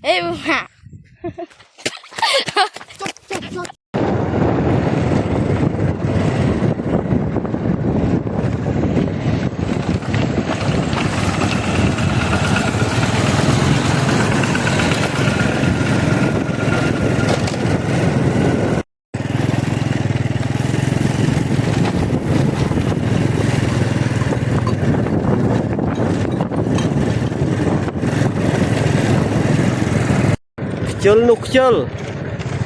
Ê hả? Chul nục chul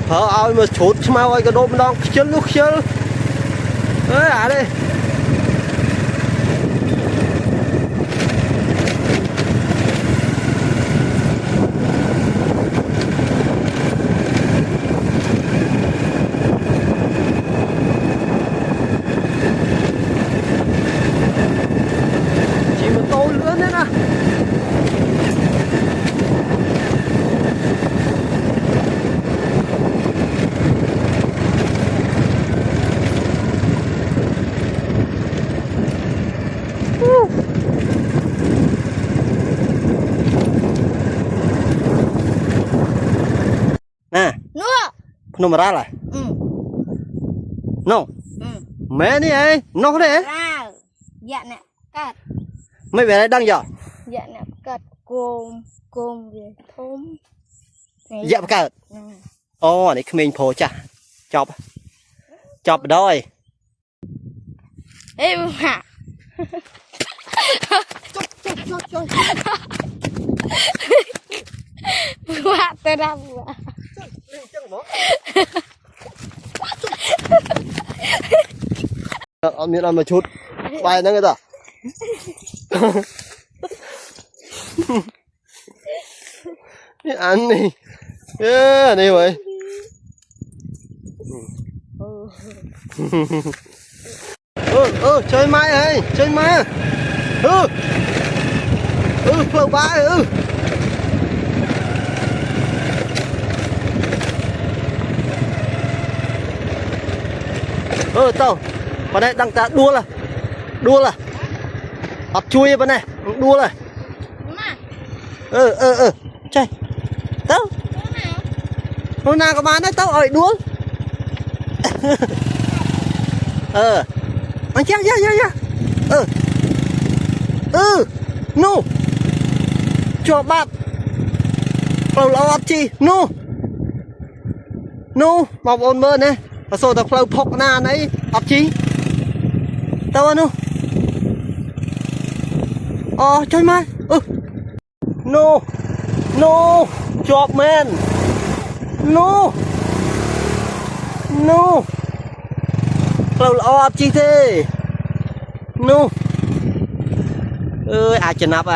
hở ao mà chốt mau ai cái đốm đong chul nục chul ơi à đây chỉ một tô nữa đấy nè. Nè, nó mà ra lại, nó, mẹ đi ấy, nó đấy, dạ nè, cắt, mấy bé này đang giờ, dạ nè, cắt, côm về thôm, dạ cắt, ô, này mình phô chả, chọc đôi, ê hả? Quá tê ra quá. Ở miền Nam mà chút bài nữa người ta. Ăn đi, đi vậy. Chơi mai ấy, chơi mai. Phơi bãi tao vào đây đang ta đua là bắt chui vào này đua là chơi tao hôm nào có bán đấy tao ở đua anh chắc no cho bạn lâu lâu chi no bảo ôn mơ này và số tập lâu phọc na này ấp chi tao ăn chơi mai no job man no lâu lâu ấp chi thế no ơi ai chân nắp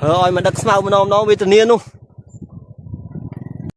ơi mà đất mau mà nó bị tự nhiên luôn.